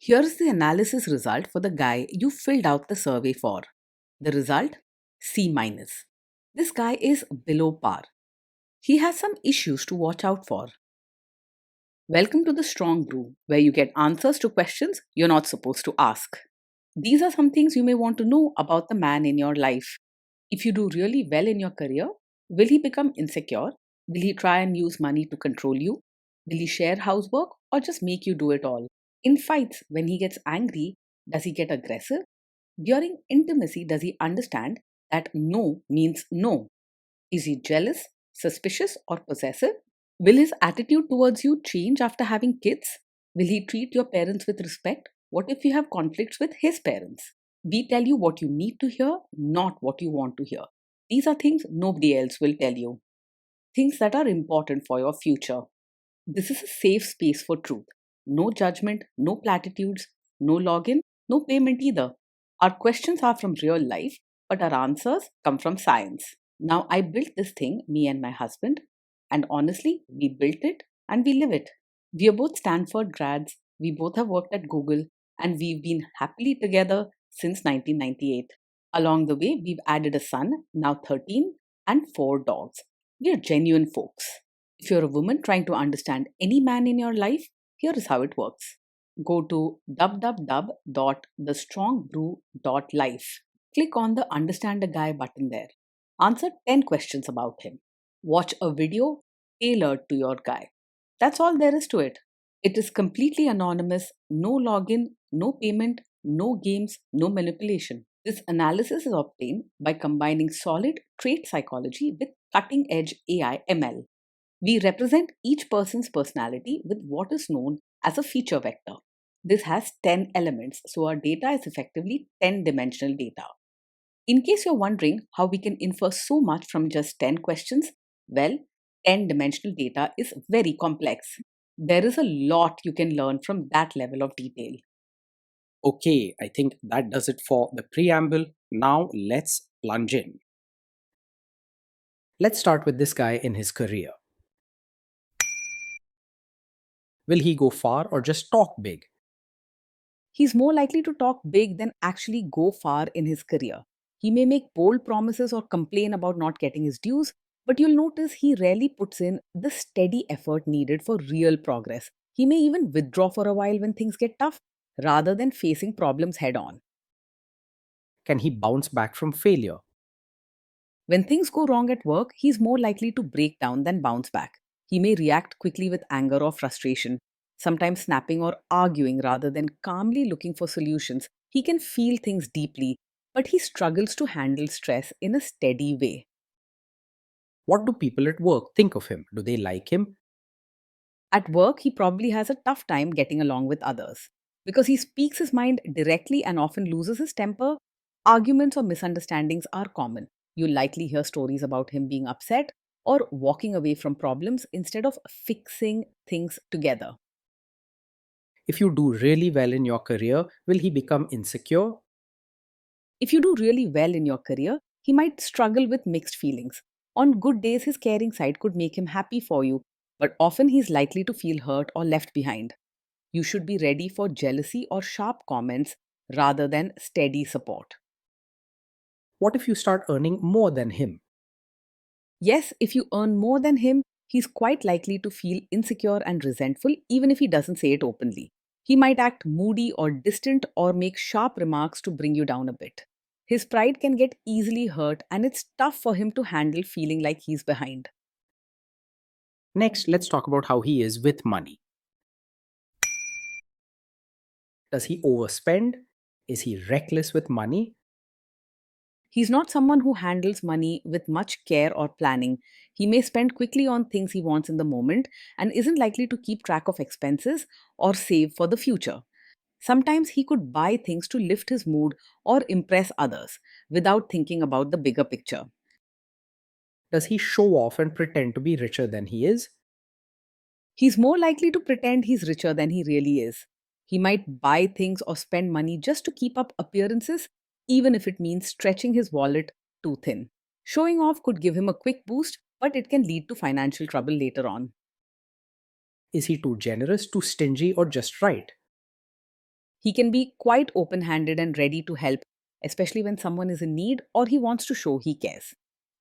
Here's the analysis result for the guy you filled out the survey for. The result? C minus. This guy is below par. He has some issues to watch out for. Welcome to the Strong Brew, where you get answers to questions you're not supposed to ask. These are some things you may want to know about the man in your life. If you do really well in your career, will he become insecure? Will he try and use money to control you? Will he share housework or just make you do it all? In fights, when he gets angry, does he get aggressive? During intimacy, does he understand that no means no? Is he jealous, suspicious, or possessive? Will his attitude towards you change after having kids? Will he treat your parents with respect? What if you have conflicts with his parents? We tell you what you need to hear, not what you want to hear. These are things nobody else will tell you. Things that are important for your future. This is a safe space for truth. No judgment, no platitudes, no login, no payment either. Our questions are from real life, but our answers come from science. Now, I built this thing, me and my husband, and honestly, we built it and we live it. We are both Stanford grads, we both have worked at Google, and we've been happily together since 1998. Along the way, we've added a son, now 13, and 4 dogs. We are genuine folks. If you're a woman trying to understand any man in your life, here is how it works. Go to www.thestrongbrew.life. Click on the Understand a Guy button there. Answer 10 questions about him. Watch a video tailored to your guy. That's all there is to it. It is completely anonymous, no login, no payment, no games, no manipulation. This analysis is obtained by combining solid trait psychology with cutting edge AI ML. We represent each person's personality with what is known as a feature vector. This has 10 elements, so our data is effectively 10-dimensional data. In case you're wondering how we can infer so much from just 10 questions, well, 10-dimensional data is very complex. There is a lot you can learn from that level of detail. Okay, I think that does it for the preamble. Now let's plunge in. Let's start with this guy in his career. Will he go far or just talk big? He's more likely to talk big than actually go far in his career. He may make bold promises or complain about not getting his dues, but you'll notice he rarely puts in the steady effort needed for real progress. He may even withdraw for a while when things get tough, rather than facing problems head on. Can he bounce back from failure? When things go wrong at work, he's more likely to break down than bounce back. He may react quickly with anger or frustration, sometimes snapping or arguing rather than calmly looking for solutions. He can feel things deeply, but he struggles to handle stress in a steady way. What do people at work think of him? Do they like him? At work, he probably has a tough time getting along with others. Because he speaks his mind directly and often loses his temper, arguments or misunderstandings are common. You'll likely hear stories about him being upset or walking away from problems instead of fixing things together. If you do really well in your career, will he become insecure? If you do really well in your career, he might struggle with mixed feelings. On good days, his caring side could make him happy for you, but often he's likely to feel hurt or left behind. You should be ready for jealousy or sharp comments rather than steady support. What if you start earning more than him? Yes, if you earn more than him, he's quite likely to feel insecure and resentful even if he doesn't say it openly. He might act moody or distant or make sharp remarks to bring you down a bit. His pride can get easily hurt and it's tough for him to handle feeling like he's behind. Next, let's talk about how he is with money. Does he overspend? Is he reckless with money? He's not someone who handles money with much care or planning. He may spend quickly on things he wants in the moment and isn't likely to keep track of expenses or save for the future. Sometimes he could buy things to lift his mood or impress others without thinking about the bigger picture. Does he show off and pretend to be richer than he is? He's more likely to pretend he's richer than he really is. He might buy things or spend money just to keep up appearances, even if it means stretching his wallet too thin. Showing off could give him a quick boost, but it can lead to financial trouble later on. Is he too generous, too stingy, or just right? He can be quite open handed and ready to help, especially when someone is in need or he wants to show he cares.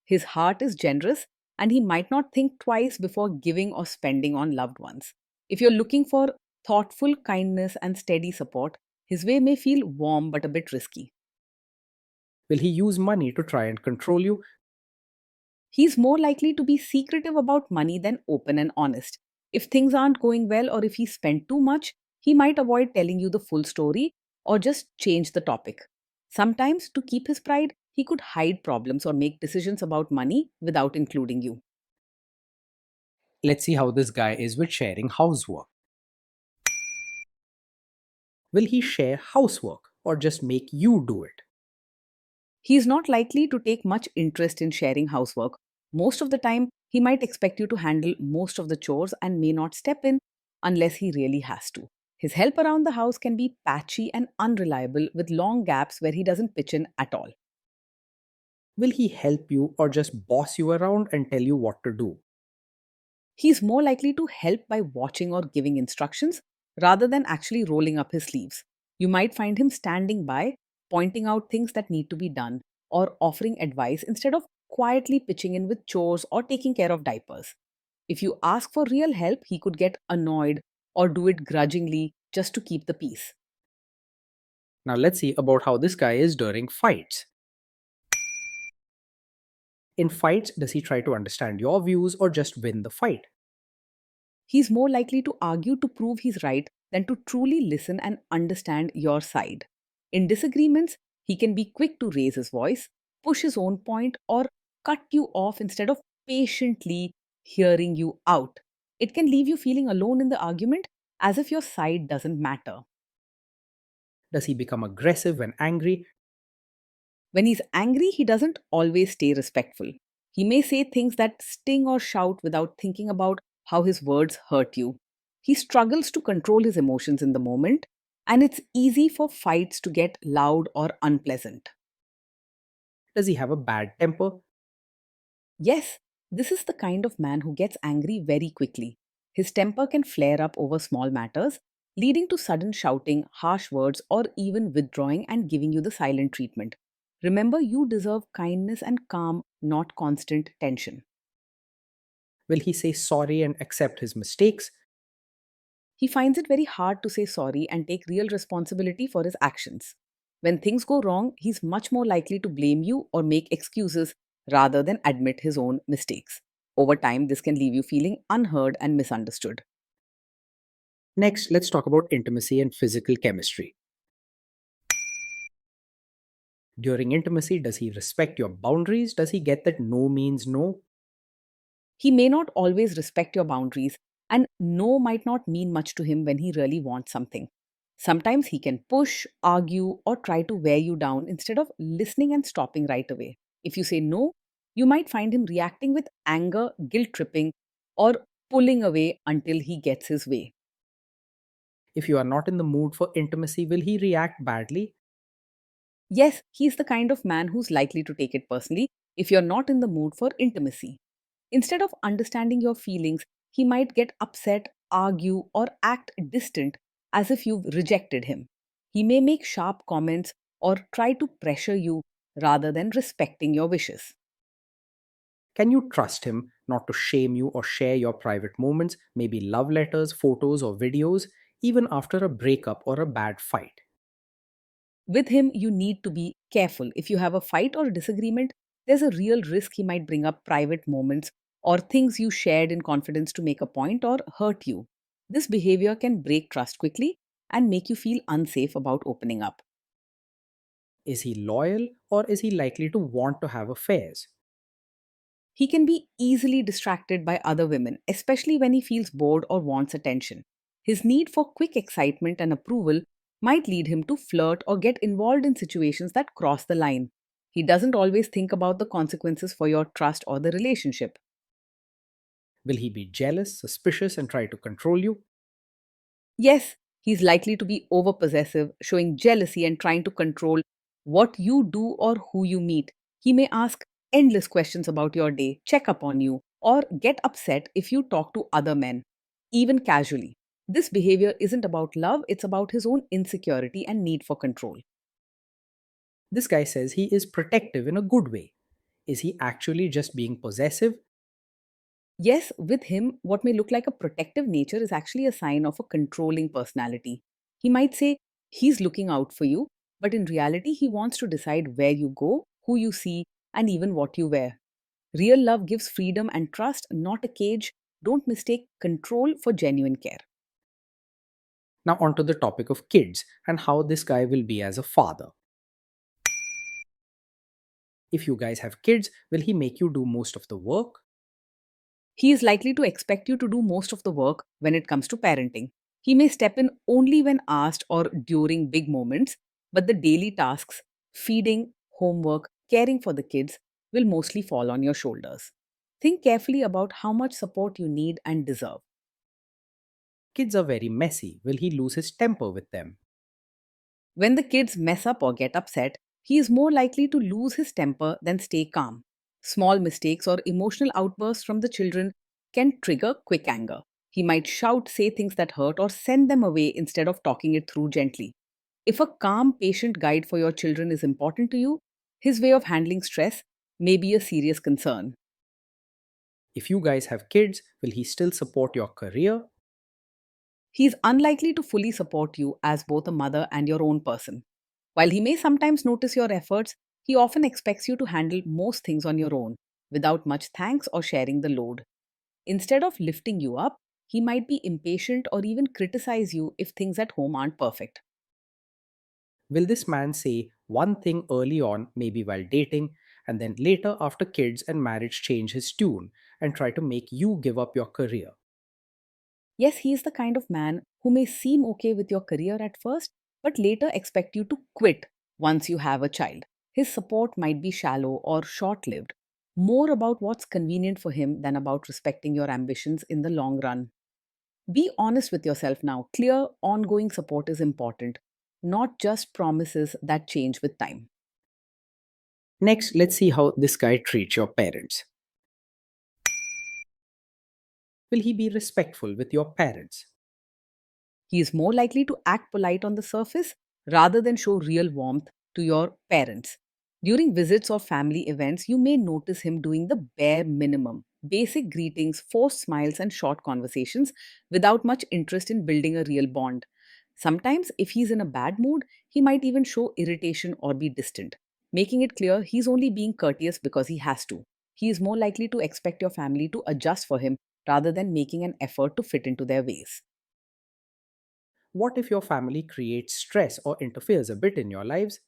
His heart is generous and he might not think twice before giving or spending on loved ones. If you're looking for thoughtful kindness and steady support, his way may feel warm but a bit risky. Will he use money to try and control you? He's more likely to be secretive about money than open and honest. If things aren't going well or if he spent too much, he might avoid telling you the full story or just change the topic. Sometimes, to keep his pride, he could hide problems or make decisions about money without including you. Let's see how this guy is with sharing housework. Will he share housework or just make you do it? He is not likely to take much interest in sharing housework. Most of the time, he might expect you to handle most of the chores and may not step in unless he really has to. His help around the house can be patchy and unreliable with long gaps where he doesn't pitch in at all. Will he help you or just boss you around and tell you what to do? He's more likely to help by watching or giving instructions rather than actually rolling up his sleeves. You might find him standing by, pointing out things that need to be done, or offering advice instead of quietly pitching in with chores or taking care of diapers. If you ask for real help, he could get annoyed or do it grudgingly just to keep the peace. Now let's see about how this guy is during fights. In fights, does he try to understand your views or just win the fight? He's more likely to argue to prove he's right than to truly listen and understand your side. In disagreements, he can be quick to raise his voice, push his own point, or cut you off instead of patiently hearing you out. It can leave you feeling alone in the argument as if your side doesn't matter. Does he become aggressive when angry? When he's angry, he doesn't always stay respectful. He may say things that sting or shout without thinking about how his words hurt you. He struggles to control his emotions in the moment, and it's easy for fights to get loud or unpleasant. Does he have a bad temper? Yes, this is the kind of man who gets angry very quickly. His temper can flare up over small matters, leading to sudden shouting, harsh words, or even withdrawing and giving you the silent treatment. Remember, you deserve kindness and calm, not constant tension. Will he say sorry and accept his mistakes? He finds it very hard to say sorry and take real responsibility for his actions. When things go wrong, he's much more likely to blame you or make excuses rather than admit his own mistakes. Over time, this can leave you feeling unheard and misunderstood. Next, let's talk about intimacy and physical chemistry. During intimacy, does he respect your boundaries? Does he get that no means no? He may not always respect your boundaries, and no might not mean much to him when he really wants something. Sometimes he can push, argue, or try to wear you down instead of listening and stopping right away. If you say no, you might find him reacting with anger, guilt tripping, or pulling away until he gets his way. If you are not in the mood for intimacy, will he react badly? Yes, he's the kind of man who's likely to take it personally if you're not in the mood for intimacy. Instead of understanding your feelings, he might get upset, argue, or act distant as if you've rejected him. He may make sharp comments or try to pressure you rather than respecting your wishes. Can you trust him not to shame you or share your private moments, maybe love letters, photos, or videos, even after a breakup or a bad fight? With him, you need to be careful. If you have a fight or a disagreement, there's a real risk he might bring up private moments or things you shared in confidence to make a point or hurt you. This behavior can break trust quickly and make you feel unsafe about opening up. Is he loyal or is he likely to want to have affairs? He can be easily distracted by other women, especially when he feels bored or wants attention. His need for quick excitement and approval might lead him to flirt or get involved in situations that cross the line. He doesn't always think about the consequences for your trust or the relationship. Will he be jealous, suspicious, and try to control you? Yes, he's likely to be overpossessive, showing jealousy and trying to control what you do or who you meet. He may ask endless questions about your day, check up on you, or get upset if you talk to other men, even casually. This behavior isn't about love, it's about his own insecurity and need for control. This guy says he is protective in a good way. Is he actually just being possessive? Yes, with him, what may look like a protective nature is actually a sign of a controlling personality. He might say he's looking out for you, but in reality, he wants to decide where you go, who you see, and even what you wear. Real love gives freedom and trust, not a cage. Don't mistake control for genuine care. Now, onto the topic of kids and how this guy will be as a father. If you guys have kids, will he make you do most of the work? He is likely to expect you to do most of the work when it comes to parenting. He may step in only when asked or during big moments, but the daily tasks, feeding, homework, caring for the kids, will mostly fall on your shoulders. Think carefully about how much support you need and deserve. Kids are very messy. Will he lose his temper with them? When the kids mess up or get upset, he is more likely to lose his temper than stay calm. Small mistakes or emotional outbursts from the children can trigger quick anger. He might shout, say things that hurt, or send them away instead of talking it through gently. If a calm, patient guide for your children is important to you, his way of handling stress may be a serious concern. If you guys have kids, will he still support your career? He is unlikely to fully support you as both a mother and your own person. While he may sometimes notice your efforts, he often expects you to handle most things on your own, without much thanks or sharing the load. Instead of lifting you up, he might be impatient or even criticize you if things at home aren't perfect. Will this man say one thing early on, maybe while dating, and then later after kids and marriage change his tune and try to make you give up your career? Yes, he is the kind of man who may seem okay with your career at first, but later expect you to quit once you have a child. His support might be shallow or short lived, more about what's convenient for him than about respecting your ambitions in the long run. Be honest with yourself now. Clear, ongoing support is important, not just promises that change with time. Next, let's see how this guy treats your parents. Will he be respectful with your parents? He is more likely to act polite on the surface rather than show real warmth to your parents. During visits or family events, you may notice him doing the bare minimum basic greetings, forced smiles, and short conversations without much interest in building a real bond. Sometimes, if he's in a bad mood, he might even show irritation or be distant, making it clear he's only being courteous because he has to. He is more likely to expect your family to adjust for him rather than making an effort to fit into their ways. What if your family creates stress or interferes a bit in your lives?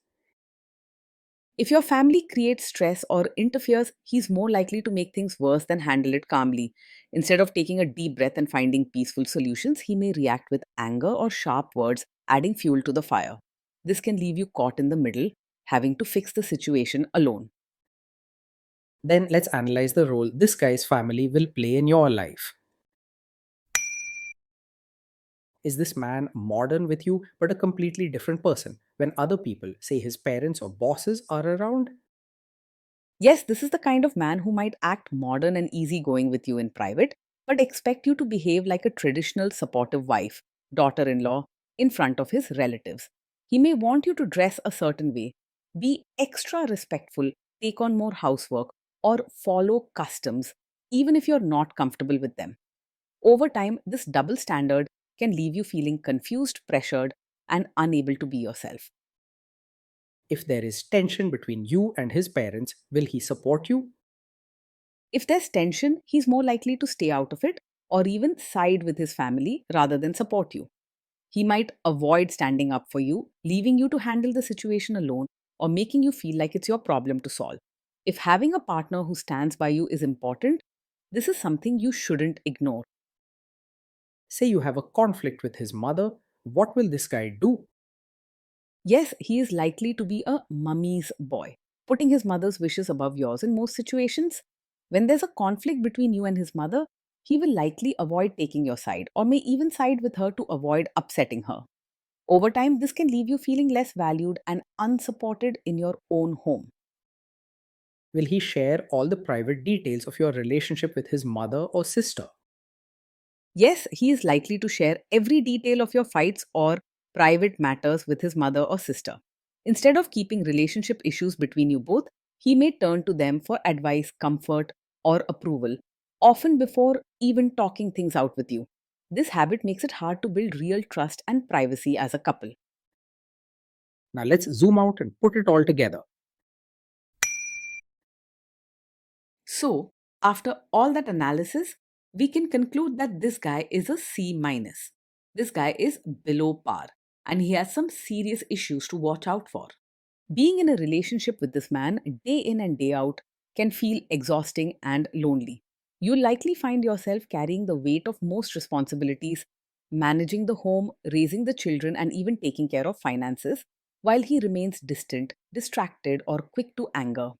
If your family creates stress or interferes, he's more likely to make things worse than handle it calmly. Instead of taking a deep breath and finding peaceful solutions, he may react with anger or sharp words, adding fuel to the fire. This can leave you caught in the middle, having to fix the situation alone. Then let's analyze the role this guy's family will play in your life. Is this man modern with you but a completely different person when other people, say his parents or bosses, are around? Yes, this is the kind of man who might act modern and easygoing with you in private, but expect you to behave like a traditional supportive wife, daughter in law, in front of his relatives. He may want you to dress a certain way, be extra respectful, take on more housework, or follow customs, even if you're not comfortable with them. Over time, this double standard can leave you feeling confused, pressured, and unable to be yourself. If there is tension between you and his parents, will he support you? If there's tension, he's more likely to stay out of it or even side with his family rather than support you. He might avoid standing up for you, leaving you to handle the situation alone, or making you feel like it's your problem to solve. If having a partner who stands by you is important, this is something you shouldn't ignore. Say you have a conflict with his mother, what will this guy do? Yes, he is likely to be a mummy's boy, putting his mother's wishes above yours in most situations. When there's a conflict between you and his mother, he will likely avoid taking your side or may even side with her to avoid upsetting her. Over time, this can leave you feeling less valued and unsupported in your own home. Will he share all the private details of your relationship with his mother or sister? Yes, he is likely to share every detail of your fights or private matters with his mother or sister. Instead of keeping relationship issues between you both, he may turn to them for advice, comfort, or approval, often before even talking things out with you. This habit makes it hard to build real trust and privacy as a couple. Now let's zoom out and put it all together. So, after all that analysis, we can conclude that this guy is a C minus. This guy is below par and he has some serious issues to watch out for. Being in a relationship with this man day in and day out can feel exhausting and lonely. You'll likely find yourself carrying the weight of most responsibilities, managing the home, raising the children, and even taking care of finances, while he remains distant, distracted, or quick to anger.